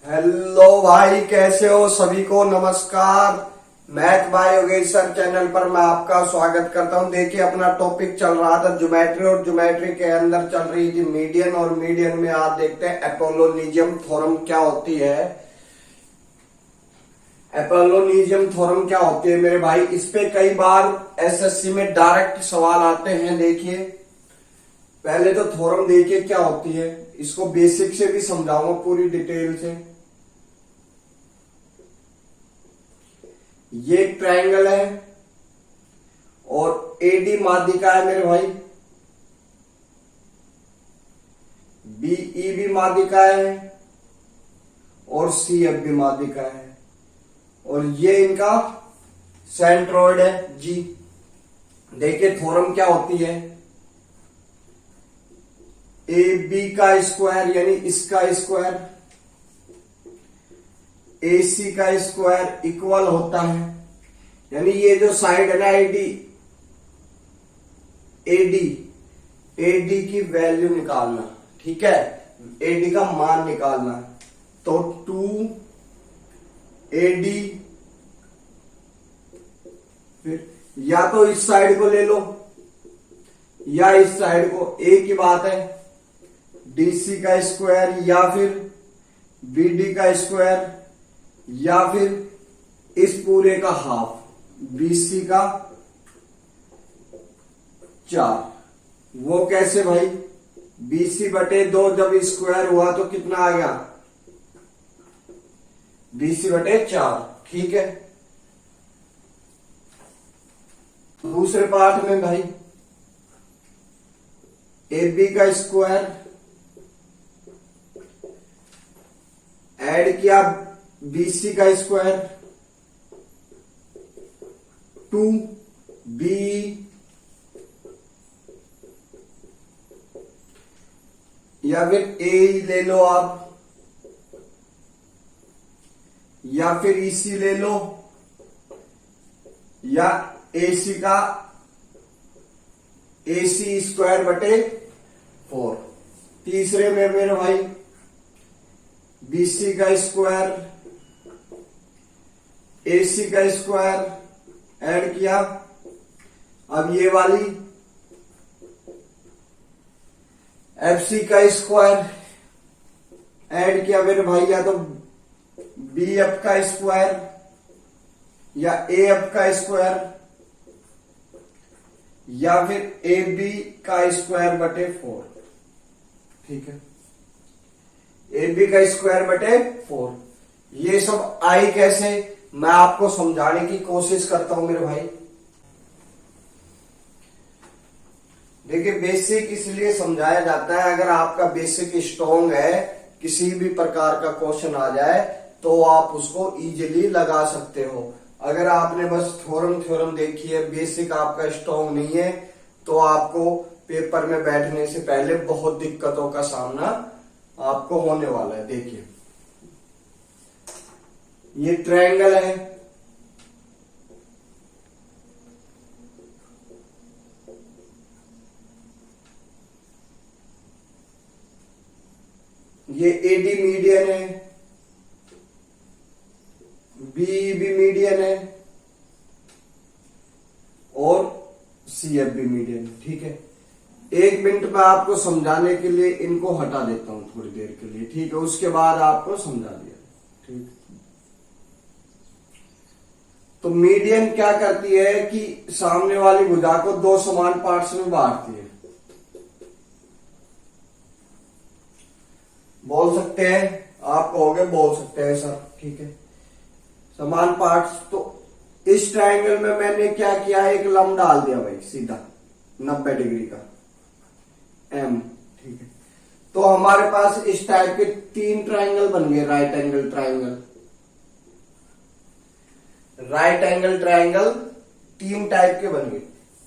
Hello भाई, कैसे हो? सभी को नमस्कार। Math bye Yogesh sir channel पर मैं आपका स्वागत करता हूं। देखिए, अपना टॉपिक चल रहा था ज्योमेट्री और ज्योमेट्री के अंदर चल रही थी मीडियन, और मीडियन में आप देखते हैं अपोलोनिजियम थ्योरम क्या होती है। अपोलोनिजियम थ्योरम क्या होती है मेरे भाई? इस पे कई बार एसएससी में डायरेक्ट सवाल आते हैं। देखिए, पहले तो थ्योरम देखिए क्या होती है, इसको बेसिक से भी समझाऊंगा पूरी डिटेल से। ये एक ट्रायंगल है और एडी माध्यिका है मेरे भाई, बीई भी माध्यिका है और सीएफ भी माध्यिका है, और ये इनका सेंट्रोइड है जी। देखिए, थ्योरम क्या होती है, ए बी का स्क्वायर यानी इसका स्क्वायर, ए सी का स्क्वायर इक्वल होता है, यानी ये जो साइड है ना एडी, एडी एडी की वैल्यू निकालना, ठीक है, एडी का मान निकालना। तो 2 एडी, फिर या तो इस साइड को ले लो या इस साइड को, एक ही बात है, डीसी का स्क्वायर या फिर बीडी का स्क्वायर या फिर इस पूरे का हाफ, बीसी का 4। वो कैसे भाई? बीसी बटे 2 जब स्क्वायर हुआ तो कितना आ गया? बीसी बटे 4, ठीक है। दूसरे पार्ट में भाई ए बी का स्क्वायर ऐड किया बीसी का स्क्वायर, 2b या फिर ए ले लो आप, या फिर ईसी ले लो, या एसी का एसी स्क्वायर बटे 4। तीसरे में मेरे भाई बीसी का स्क्वायर, एसी का स्क्वायर ऐड किया, अब ये वाली एफसी का स्क्वायर ऐड किया मेरे भाई, या तो बीएफ का स्क्वायर या एएफ का स्क्वायर या फिर ए बी का स्क्वायर बटे 4, ठीक है, ए बी का स्क्वायर बटे 4। ये सब आई कैसे, मैं आपको समझाने की कोशिश करता हूं मेरे भाई। देखिए, बेसिक इसलिए समझाया जाता है, अगर आपका बेसिक स्ट्रॉन्ग है, किसी भी प्रकार का क्वेश्चन आ जाए तो आप उसको इजीली लगा सकते हो। अगर आपने बस थ्योरम देखी है, बेसिक आपका स्ट्रॉन्ग नहीं है, तो आपको पेपर में बैठने से पहले बहुत दिक्कतों का सामना आपको होने वाला है। देखिए, ये ट्रायंगल है, ये एडी मीडियन है, बी भी मीडियन है और सीएफ भी मीडियन है, ठीक है। 1 मिनट में आपको समझाने के लिए इनको हटा देता हूं थोड़ी देर के लिए, ठीक है, उसके बाद आपको समझा दिया, ठीक। तो मीडियन क्या करती है कि सामने वाली भुजा को 2 समान पार्ट्स में बांटती है। बोल सकते हैं, आप कहोगे बोल सकते हैं सर, ठीक है, समान पार्ट्स। तो इस ट्रायंगल में मैंने क्या किया, एक लंब डाल दिया भाई सीधा 90 डिग्री का एम, ठीक है। तो हमारे पास इस टाइप के 3 ट्रायंगल बन गए, right angle triangle. Right angle triangle 3 type के बन गए,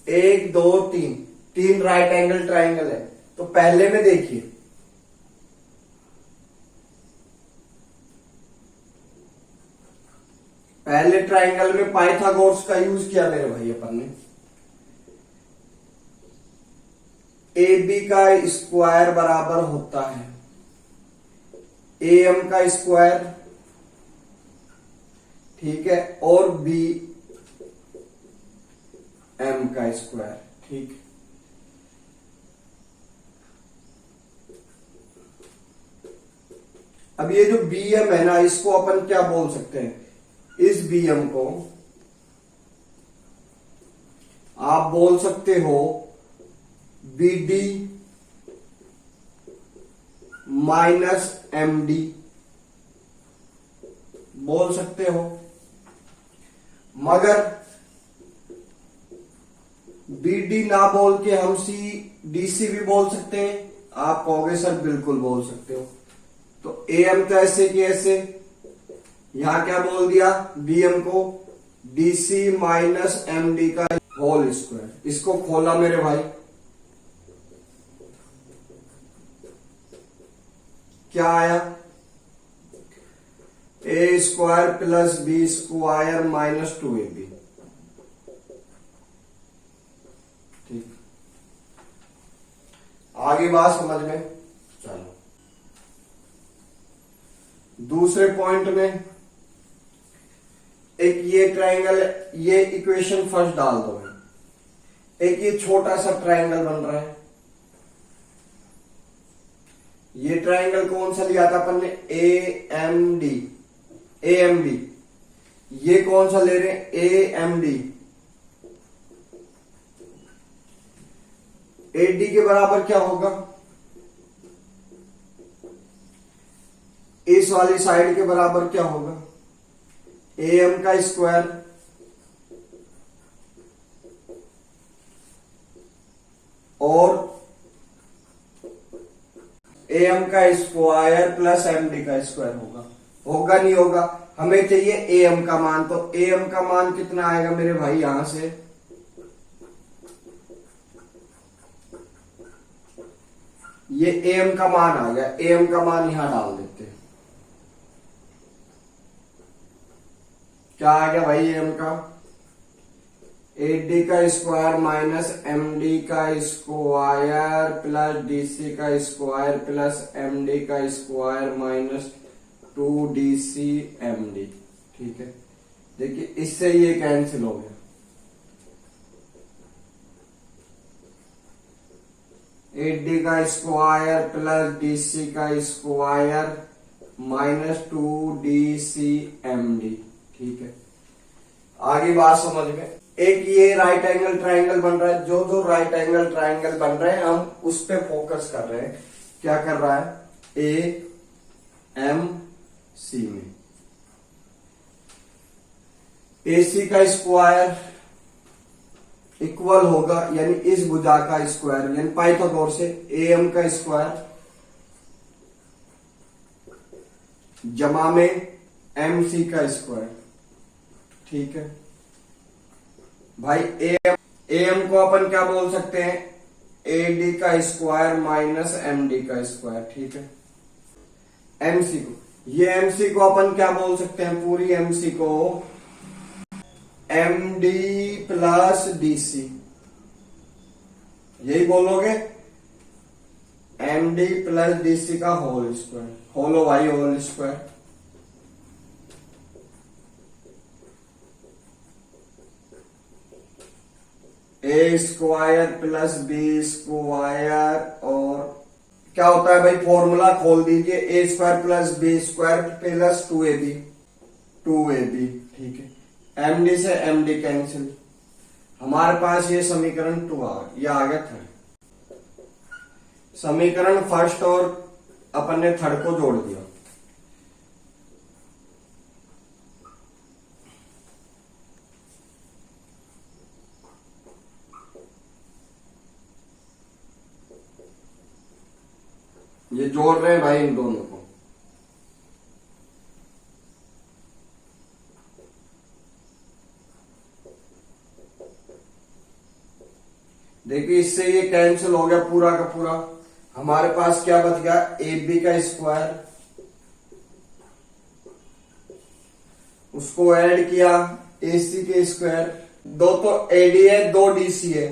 1 2 3, 3 राइट एंगल ट्रायंगल है। तो पहले में देखिए, पहले ट्रायंगल में पाइथागोरस का यूज किया मेरे भाई अपन ने। ए बी का स्क्वायर बराबर होता है ए एम का स्क्वायर, ठीक है, और बी एम का स्क्वायर, ठीक। अब ये जो बी एम है ना, इसको अपन क्या बोल सकते हैं, इस बी एम को आप बोल सकते हो B D minus M D बोल सकते हो, मगर बी डी ना बोल के हम सी डी सी भी बोल सकते हैं। आप कहोगे सर बिल्कुल बोल सकते हो, तो ए एम तो ऐसे कि ऐसे, यहां क्या बोल दिया, बी एम को D C minus M D का होल स्क्वायर। इसको खोला मेरे भाई, क्या आया, A square plus B square minus 2ab, ठीक। आगे बात समझ में, चलो दूसरे पॉइंट में, एक ये ट्रायंगल, ये इक्वेशन फर्स्ट डाल दो, एक ये छोटा सा ट्रायंगल बन रहा है। ये ट्रायंगल कौन सा लिया था अपन ने, A M D, A M D. ये कौन सा ले रहे हैं, A M D. A D के बराबर क्या होगा, इस वाली साइड के बराबर क्या होगा, ए एम का स्क्वायर और ए एम का स्क्वायर प्लस एम डी का स्क्वायर होगा। होगा नहीं होगा, हमें चाहिए ए एम का मान। तो ए एम का मान कितना आएगा मेरे भाई, यहां से ये ए एम का मान आ गया, ए एम का मान यहां डाल देते हैं। क्या आ गया भाई ए एम का, ए डी का स्क्वायर माइनस एम डी का स्क्वायर प्लस डी सी का स्क्वायर प्लस एम डी का square minus 2dc M D, ठीक है। देखिए इससे ये कैंसिल हो गया, ए डी का स्क्वायर प्लस डी सी का square minus 2dc M D, ठीक है। आगे बात समझ में, एक ये राइट एंगल ट्रायंगल बन रहा है, जो जो राइट एंगल ट्रायंगल बन रहे हैं हम उस पे फोकस कर रहे हैं। क्या कर रहा है, ए एम सी में ए सी का स्क्वायर इक्वल होगा, यानी इस भुजा का स्क्वायर, यानी पाइथागोरस से ए एम का स्क्वायर जमा में एम सी का स्क्वायर, ठीक है भाई। ए एम को अपन क्या बोल सकते हैं, ए डी का स्क्वायर माइनस एम डी का स्क्वायर, ठीक है। एम सी को, ये एम सी को अपन क्या बोल सकते हैं, पूरी एम सी को M D plus D C, यही बोलोगे, M D plus D C का होल स्क्वायर। होलो भाई whole square, A square plus B square, और क्या होता है भाई, फॉर्मूला खोल दीजिए, A square plus B square plus 2ab, 2ab, ठीक है। एम डी से एम डी कैंसिल, हमारे पास ये समीकरण 2 ये आ गया थर्ड। समीकरण फर्स्ट और अपन ने थर्ड को जोड़ दिया, ये जोड़ रहे हैं भाई इन दोनों को। देखिए इससे ये कैंसिल हो गया पूरा का पूरा, हमारे पास क्या बच गया, ए बी का स्क्वायर, उसको ऐड किया ए सी के स्क्वायर, दो तो ए डी है, दो डी सी है,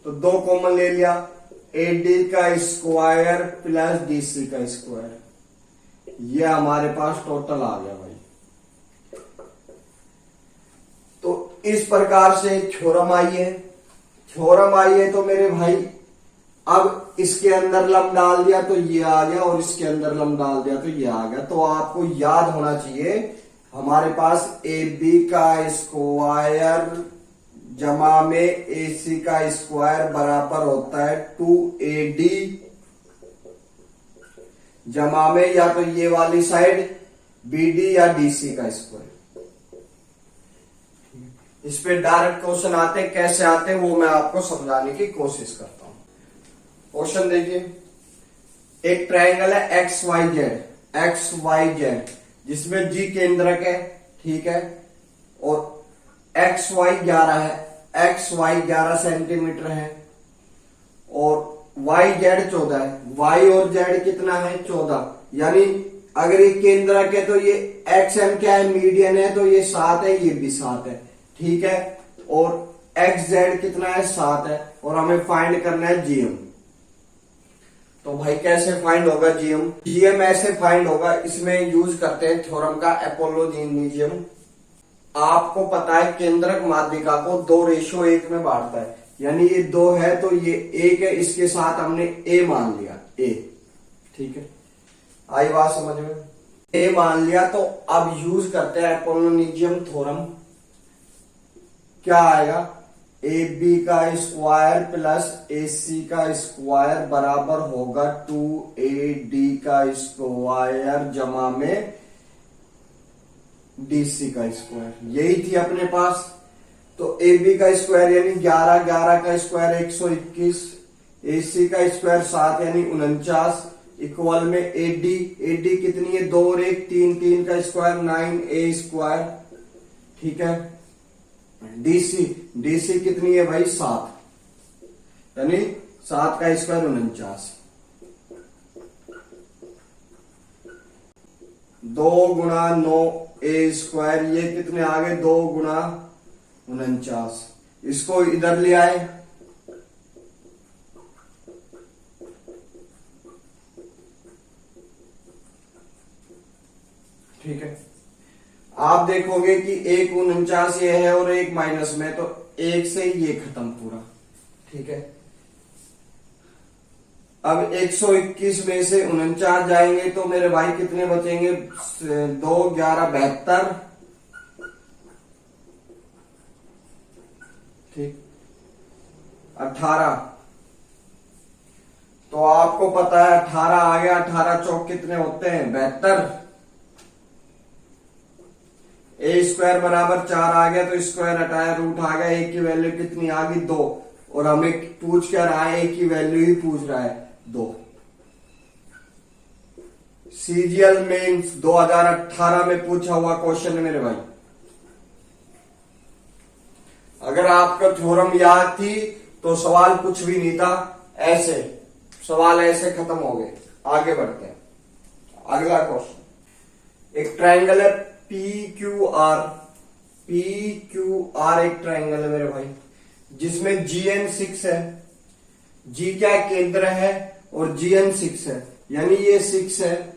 तो दो कॉमन ले लिया, ए डी का स्क्वायर प्लस डी सी का स्क्वायर, ये हमारे पास टोटल आ गया भाई। तो इस प्रकार से थ्योरम आई है। तो मेरे भाई अब इसके अंदर लम डाल दिया तो ये आ गया, और इसके अंदर लम डाल दिया तो ये आ गया। तो आपको याद होना चाहिए हमारे पास ए बी का स्क्वायर जमा में ए सी का स्क्वायर बराबर होता है 2AD जमा में या तो ये वाली साइड BD या DC का स्क्वायर। इस पे डायरेक्ट क्वेश्चन आते हैं, कैसे आते हैं वो मैं आपको समझाने की कोशिश करता हूं। क्वेश्चन देखिए, एक ट्रायंगल है XYZ जिसमें G केंद्रक है, ठीक है, और XY 11 है, XY 11 सेंटीमीटर है, और YZ 14 है। Y और Z कितना है? 14। यानी अगर ये केंद्रक है तो ये XM क्या है? मीडियन है, तो ये 7 है, ये भी 7 है, ठीक है। और XZ कितना है? 7 है, और हमें फाइंड करना है GM। तो भाई कैसे फाइंड होगा GM? GM ऐसे फाइंड होगा, इसमें यूज करते हैं थ्योरम का अपोलोजिनियम। आपको पता है केंद्रक माध्यिका को 2:1 में बांटता है, यानी ये 2 है तो ये 1 है, इसके साथ हमने A मान लिया, A, ठीक है। आई बात समझ में? A मान लिया। तो अब यूज करते हैं अपोलोजिनियम थ्योरम। क्या आएगा? AB का स्क्वायर प्लस AC का स्क्वायर बराबर होगा 2AD का स्क्वायर जमा में DC का स्क्वायर। यही थी अपने पास। तो AB का स्क्वायर यानी 11, 11 का स्क्वायर 121, AC का स्क्वायर 7 यानी 49, इक्वल में AD कितनी है? 2 और 1 3, 3 का स्क्वायर 9A स्क्वायर, ठीक है। DC कितनी है भाई? 7, यानी 7 का स्क्वायर 49। 2 गुणा 9A स्क्वायर, ये कितने आ गए? 2 गुणा 49। इसको इधर ले आए, ठीक है। आप देखोगे कि 1 49 ये है और 1 माइनस में, तो 1 से ये खत्म पूरा, ठीक है। अब 121 में से 49 जाएंगे तो मेरे भाई कितने बचेंगे? 2 11 72, ठीक, 18। तो आपको पता है 18 आ गया, 18 चौक कितने होते हैं? 72। A स्क्वायर बराबर 4 आ गया, तो स्क्वायर हटाया, रूट आ गया, A की वैल्यू कितनी आ गई? 2। और हमें पूछ क्या रहा है? A की वैल्यू ही पूछ रहा है, 2। सीजीएल मेंस 2018 में पूछा हुआ क्वेश्चन है मेरे भाई। अगर आपका थ्योरम याद थी तो सवाल कुछ भी नहीं था, ऐसे सवाल ऐसे खत्म हो गए। आगे बढ़ते हैं, अगला क्वेश्चन। एक ट्रायंगल है PQR एक ट्रायंगल है मेरे भाई, जिसमें GN 6 है। G क्या केंद्र है और GN 6 है, यानी ये 6 है।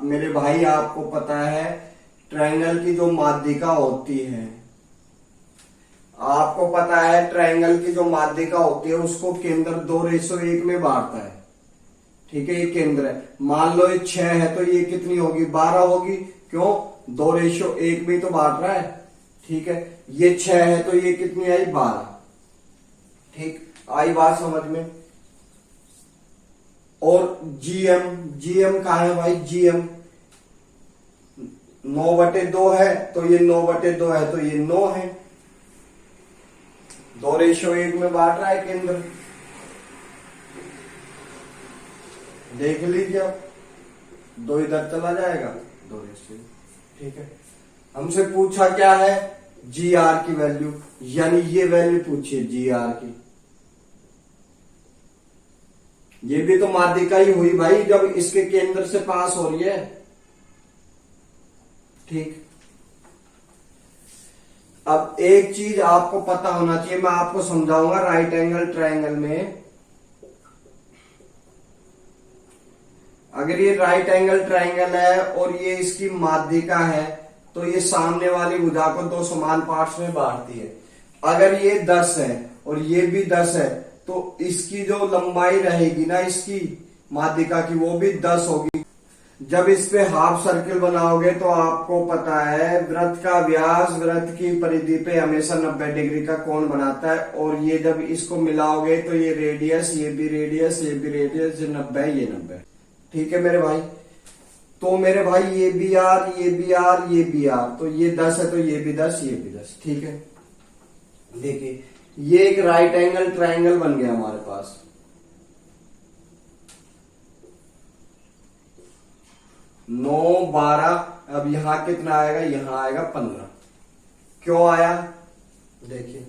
मेरे भाई आपको पता है ट्रायंगल की जो माध्यिका होती है, आपको पता है ट्रायंगल की जो माध्यिका होती है उसको केंद्र 2:1 में बांटता है, ठीक है। ये केंद्र है, मान लो ये 6 है तो ये कितनी होगी? 12 होगी। क्यों? 2:1 में तो बांट रहा है, ठीक है। ये 6 है तो ये कितनी आई? 12, ठीक। आई बात समझ में? और GM कहा है भाई? GM 9/2 है, तो ये 9/2 है, तो ये 9 है। 2:1 में बांट रहा है केंद्र, देख लीजिए आप। 2 इधर चला जाएगा, 2:1, ठीक है। हमसे पूछा क्या है? GR की वैल्यू, यानी ये वैल्यू पूछिए GR की। ये भी तो माध्यिका ही हुई भाई जब इसके केंद्र से पास हो रही है, ठीक। अब एक चीज आपको पता होना चाहिए, मैं आपको समझाऊंगा। राइट एंगल ट्रायंगल में अगर ये राइट एंगल ट्राइंगल है और ये इसकी माध्यिका है तो ये सामने वाली भुजा को दो समान पार्ट्स में बांटती है। अगर ये 10 है और ये भी 10 है तो इसकी जो लंबाई रहेगी ना इसकी माध्यिका की वो भी 10 होगी। जब इस पे हाफ सर्किल बनाओगे तो आपको पता है वृत्त का व्यास वृत्त की परिधि पे हमेशा 90 डिग्री का कोण बनाता है, और ये जब इसको मिलाओगे तो ये रेडियस, ये भी रेडियस, ये भी रेडियस, ये 90, ये 90। ठीक है मेरे भाई। तो मेरे भाई ये भी आर, ये भी आर, ये भी आर, तो ये 10 है तो ये भी 10, ये भी 10। ठीक है, देखिए ये एक राइट एंगल ट्राइंगल बन गया हमारे पास। 9, 12, अब यहां कितना आएगा, यहां आएगा 15। क्यों आया, देखिए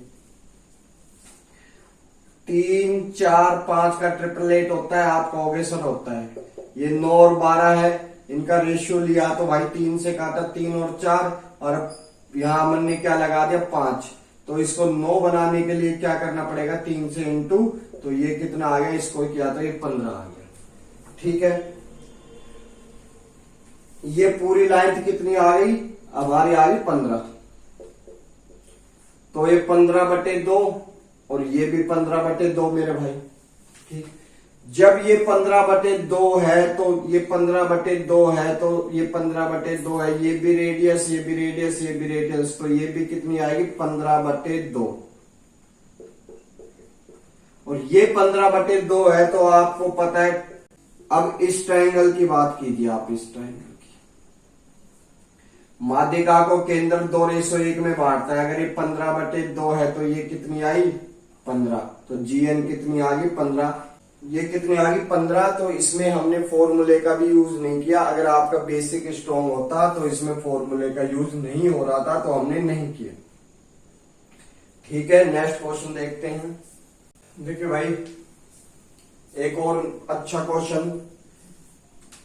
3, 4, 5 का ट्रिपलेट होता है, आप कहोगे सर होता है। ये 9 और 12 है, इनका रेशियो लिया तो भाई 3 से काटा, 3 और 4, और यहां हमने ने क्या लगा दिया 5। तो इसको 9 बनाने के लिए क्या करना पड़ेगा, 3 से इंटू, तो ये कितना आ गया, इसको किया तो ये 15 आ गया। ठीक है, ये पूरी लेंथ कितनी आ गई, हमारी आ गई 15। तो ये 15/2 और ये भी 15/2 मेरे भाई। ठीक, जब ये 15/2 है तो ये 15/2 है तो ये 15/2 है, ये भी रेडियस, ये भी रेडियस, ये भी रेडियस, तो ये भी कितनी आएगी 15/2। और ये 15/2 है तो आपको पता है। अब इस ट्रायंगल की बात कीजिए आप, इस ट्रायंगल की माध्यिका को केंद्र 2:1 में बांटता है। अगर ये 15/2 है तो ये कितनी आई 15, तो GN कितनी आ गई 15, ये कितनी आ गई 15। तो इसमें हमने फॉर्मूले का भी यूज नहीं किया। अगर आपका बेसिक स्ट्रॉन्ग होता तो इसमें फॉर्मूले का यूज नहीं हो रहा था, तो हमने नहीं किया। ठीक है, नेक्स्ट क्वेश्चन देखते हैं। देखिए भाई एक और अच्छा क्वेश्चन।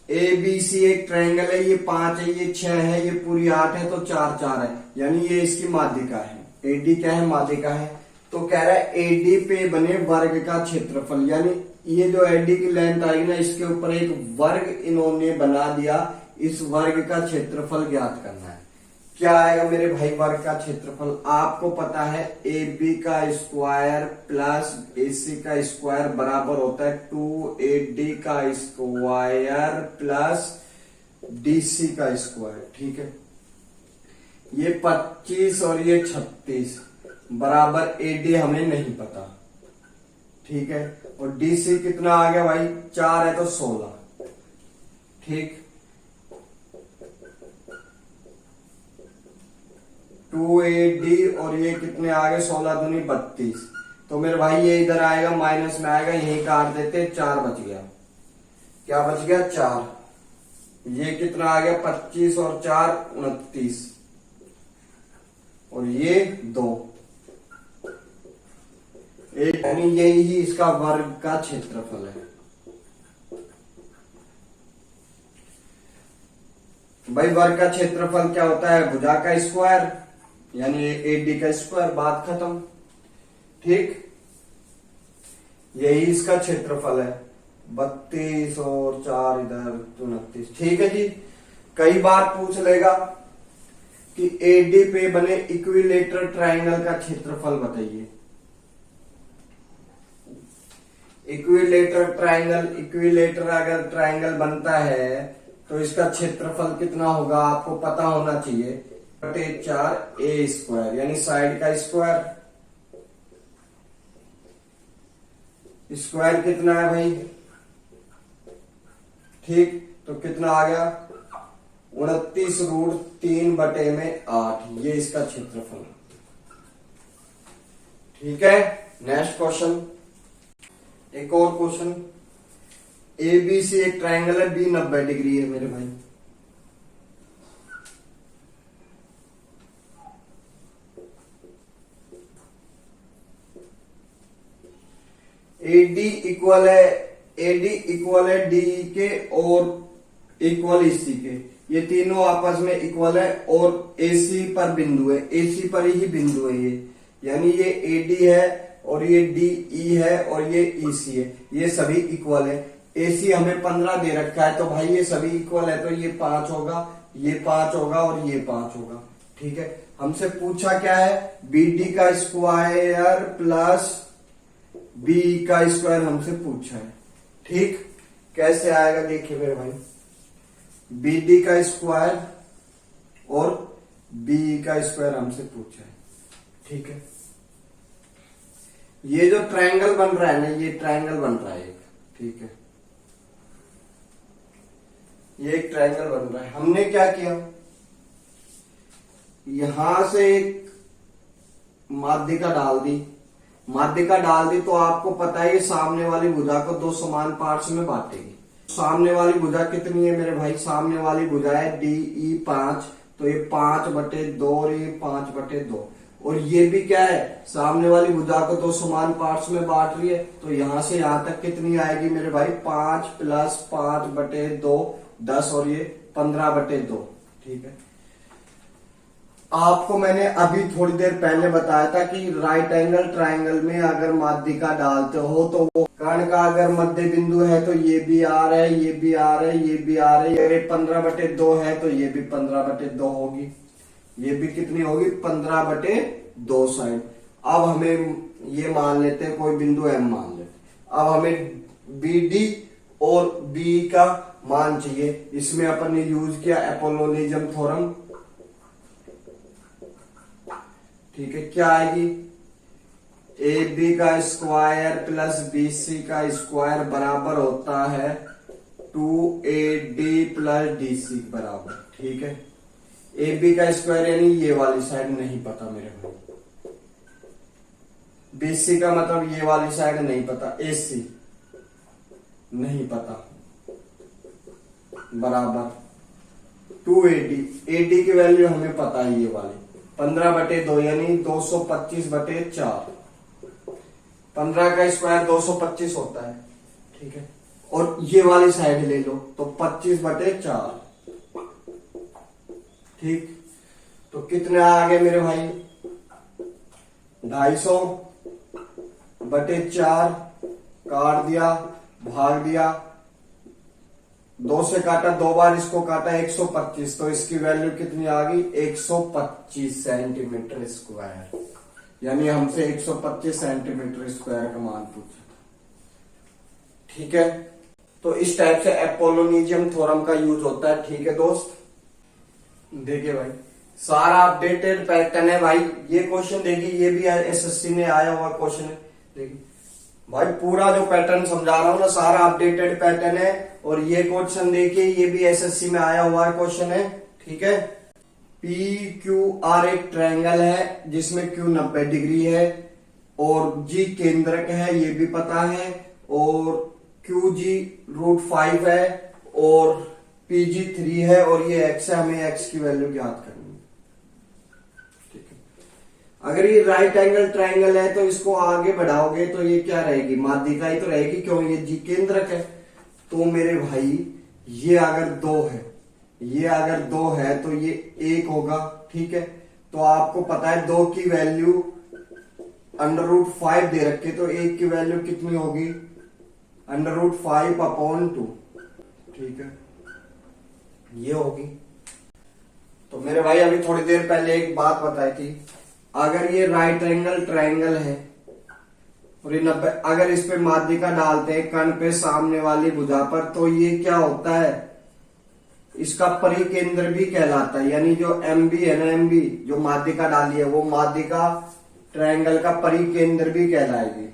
ABC एक ट्रायंगल है, ये 5 है, ये 6 है, ये पूरी 8 है, तो 4, 4 है, यानी ये इसकी माध्यिका है। AD क्या है, माध्यिका है। तो कह रहा है AD पे बने वर्ग का क्षेत्रफल, यानी ये जो AD की लेंथ आएगी ना, इसके ऊपर एक वर्ग इन्होंने बना दिया, इस वर्ग का क्षेत्रफल ज्ञात करना है। क्या आएगा मेरे भाई वर्ग का क्षेत्रफल, आपको पता है AB का स्क्वायर प्लस AC का स्क्वायर बराबर होता है 2AD का स्क्वायर प्लस DC का स्क्वायर। ठीक है, ये 25 और ये 36 बराबर AD हमें नहीं पता। ठीक है, और DC कितना आ गया भाई, 4 है तो 16। ठीक, 2AD और ये कितने आ गए 16 दूनी 32। तो मेरे भाई ये इधर आएगा माइनस में आएगा, यही काट देते, 4 बच गया। क्या बच गया 4। ये कितना आ गया 25 और 4 29, और ये 2, यानी यही ही इसका वर्ग का क्षेत्रफल है। भाई वर्ग का क्षेत्रफल क्या होता है, भुजा का स्क्वायर, यानी AD का स्क्वायर, बात खत्म। ठीक, यही इसका क्षेत्रफल है, 32 और 4 इधर 29। ठीक है जी। कई बार पूछ लेगा कि AD पे बने इक्विलेटरल ट्रायंगल का क्षेत्रफल बताइए। इक्विलेटर अगर ट्रायंगल बनता है तो इसका क्षेत्रफल कितना होगा आपको पता होना चाहिए, 4A², यानी साइड का स्क्वायर। स्क्वायर कितना है भाई, ठीक, तो कितना आ गया 29√3/8, ये इसका क्षेत्रफल। ठीक है, नेक्स्ट क्वेश्चन। एक और क्वेश्चन। ABC एक ट्रायंगल है, B 90 डिग्री है मेरे भाई। AD इक्वल है D के और इक्वल AC के, ये तीनों आपस में इक्वल है, और AC पर बिंदु है, AC पर ही बिंदु है ये, यानी ये AD है और ये DE है और ये EC है, ये सभी इक्वल है। AC हमें 15 दे रखा है, तो भाई ये सभी इक्वल है, तो ये 5 होगा, ये 5 होगा और ये 5 होगा। ठीक है, हमसे पूछा क्या है, BD का स्क्वायर प्लस BE का स्क्वायर हमसे पूछा है। ठीक, कैसे आएगा देखिए मेरे भाई, BD का स्क्वायर और BE का स्क्वायर हमसे पूछा है। ठीक है, ये जो ट्रायंगल बन रहा है ना, ये ट्रायंगल बन रहा है एक। ठीक है, ये एक ट्रायंगल बन रहा है। हमने क्या किया, यहां से एक माध्यिका डाल दी, माध्यिका डाल दी, तो आपको पता है ये सामने वाली भुजा को दो समान पार्ट्स में बांटेगी। सामने वाली भुजा कितनी है मेरे भाई, सामने वाली भुजा है DE 5, तो ये 5/2 और ये 5/2, और ये भी क्या है, सामने वाली भुजा को दो समान पार्ट्स में बांट रही है, तो यहां से यहां तक कितनी आएगी मेरे भाई, 5 + 5/2 10, और ये 15/2। ठीक है, आपको मैंने अभी थोड़ी देर पहले बताया था कि राइट एंगल ट्रायंगल में अगर माध्यिका डालते हो तो वो कर्ण का अगर मध्य बिंदु है तो ये भी R है, ये भी R है, ये भी R है, ये 15/2 है तो ये भी 15/2 होगी, ये भी कितनी होगी, 15/2 साइड। अब हमें ये मान लेते हैं, कोई बिंदु M मान लेते, अब हमें BD और BE का मान चाहिए। इसमें अपन ने यूज किया एपोलोनिज्म थ्योरम। ठीक है, क्या आएगी, AB का स्क्वायर प्लस BC का स्क्वायर बराबर होता है 2AD प्लस DC बराबर। ठीक है, AB का स्क्वायर यानी ये वाली साइड नहीं पता मेरे को, BC का मतलब ये वाली साइड नहीं पता, AC नहीं पता, बराबर 2AD। AD की वैल्यू हमें पता है ये वाली 15/2 यानी 225/4, 15 का स्क्वायर 225 होता है। ठीक है, और ये वाली साइड ले लो तो 25/4। ठीक, तो कितने आ गए मेरे भाई, 250/4, काट दिया, भाग दिया, 2 से काटा, 2 बार इसको काटा, 125, तो इसकी वैल्यू कितनी आ गई, 125 सेंटीमीटर स्क्वायर, यानी हमसे 125 सेंटीमीटर स्क्वायर का मान पूछा। ठीक है, तो इस टाइप से एपोलोनिज्म थ्योरम का यूज होता है। ठीक है दोस्त, देखिए भाई सारा अपडेटेड पैटर्न है भाई। ये क्वेश्चन देखिए, ये भी SSC में आया हुआ क्वेश्चन है। देखिए भाई पूरा जो पैटर्न समझा रहा हूं ना, सारा अपडेटेड पैटर्न है। और ये क्वेश्चन देखिए, ये भी SSC में आया हुआ क्वेश्चन है। ठीक है, PQR एक ट्रायंगल है जिसमें Q 90 डिग्री है और G केंद्रक है, ये भी पता है, और QG √5 है और PG 3 है और ये X है, हमें X की वैल्यू ज्ञात करनी है। ठीक है, अगर ये राइट एंगल ट्रायंगल है तो इसको आगे बढ़ाओगे तो ये क्या रहेगी, माध्यिका ही तो रहेगी, क्यों, ये G केंद्रक है। तो मेरे भाई ये अगर 2 है, ये अगर 2 है तो ये 1 होगा। ठीक है, तो आपको पता है 2 की वैल्यू √5 दे रखे, तो 1 की वैल्यू कितनी होगी, √5/2। ठीक है, ये होगी। तो मेरे भाई अभी थोड़ी देर पहले एक बात बताई थी, अगर ये राइट एंगल ट्रायंगल है और ये 90, अगर इस पे माध्यिका डालते हैं कर्ण पे सामने वाली भुजा पर, तो ये क्या होता है, इसका परिकेंद्र भी कहलाता है। यानी जो MB है ना, MB जो माध्यिका डाली है वो माध्यिका ट्रायंगल का परिकेंद्र भी कहलाएगी।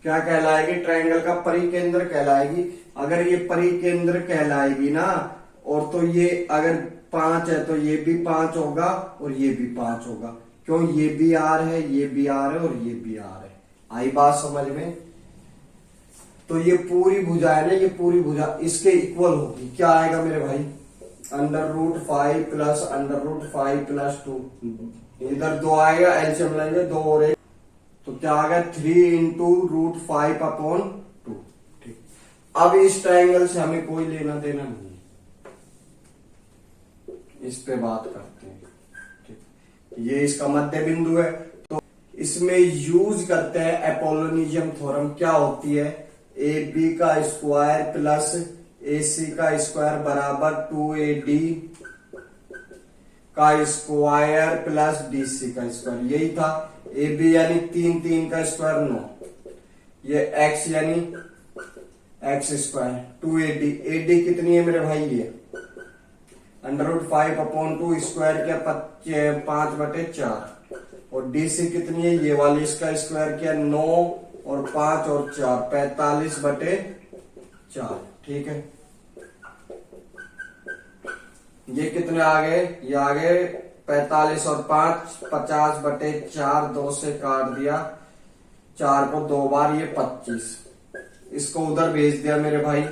क्या कहलाएगी, ट्रायंगल का परिकेंद्र कहलाएगी। अगर ये परिकेंद्र कहलाएगी ना, और तो ये अगर 5 है तो ये भी 5 होगा और ये भी 5 होगा, क्यों, ये भी R है, ये भी R है और ये भी R है। आई बात समझ में। तो ये पूरी भुजा है ना, ये पूरी भुजा इसके इक्वल होगी। क्या आएगा मेरे भाई, √5 प्लस √5 प्लस 2, इधर 2 आएगा, एलसीएम लेंगे 2 और 1, तो क्या आ गया 3 × √5/2। ठीक, अब इस ट्रायंगल से हमें कोई लेना देना नहीं है, इस पे बात करते हैं। ठीक, ये इसका मध्य बिंदु है, तो इसमें यूज करते हैं एपोलोनिज्म थ्योरम। क्या होती है, AB का स्क्वायर प्लस AC का स्क्वायर बराबर 2AD का स्क्वायर प्लस DC का स्क्वायर, यही था। AB यानी 3 का स्क्वायर 9, ये X यानी X स्क्वायर 2AD। AD कितनी है मेरे भाई, ये √5/2 स्क्वायर क्या 5/4, और DC कितनी है ये वाली, इसका स्क्वायर क्या 9 और 5 और 4 45/4, ठीक है। ये कितने आ गए, ये आ गए 45 और 5 50/4, 2 से काट दिया, 4 को 2 बार, ये 25। इसको उधर भेज दिया मेरे भाई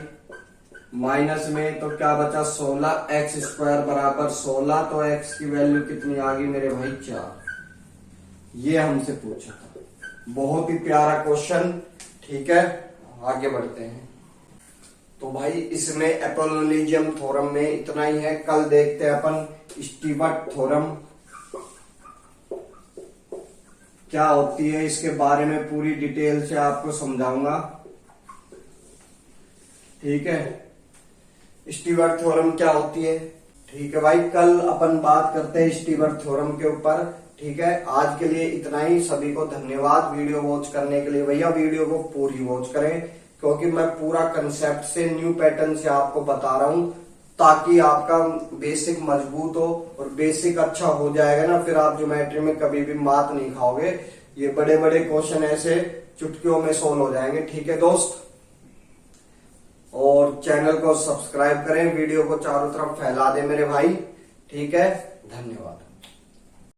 माइनस में, तो क्या बचा 16, एक्स स्क्वायर बराबर 16, तो एक्स की वैल्यू कितनी आ गई मेरे भाई 4। ये हमसे पूछा था, बहुत ही प्यारा क्वेश्चन, ठीक है। आगे बढ़ते हैं। तो भाई इसमें एपोलोनिज्म थ्योरम में इतना ही है। कल देखते हैं अपन स्टीवर्ट थ्योरम क्या होती है, इसके बारे में पूरी डिटेल से आपको समझाऊंगा, ठीक है। स्टीवर्ट थ्योरम क्या होती है, ठीक है भाई। कल अपन बात करते हैं स्टीवर्ट थ्योरम के ऊपर, ठीक है। आज के लिए इतना ही, सभी को धन्यवाद वीडियो वॉच करने के लिए। भैया वीडियो को पूरी वॉच करें, क्योंकि मैं पूरा कंसेप्ट से, न्यू पैटर्न से आपको बता रहा हूं, ताकि आपका बेसिक मजबूत हो, और बेसिक अच्छा हो जाएगा ना, फिर आप ज्योमेट्री में कभी भी मात नहीं खाओगे। ये बड़े बड़े क्वेश्चन ऐसे चुटकियों में सोल्व हो जाएंगे, ठीक है दोस्त। और चैनल को सब्सक्राइब करें, वीडियो को चारों तरफ फैला दे मेरे भाई, ठीक है। धन्यवाद।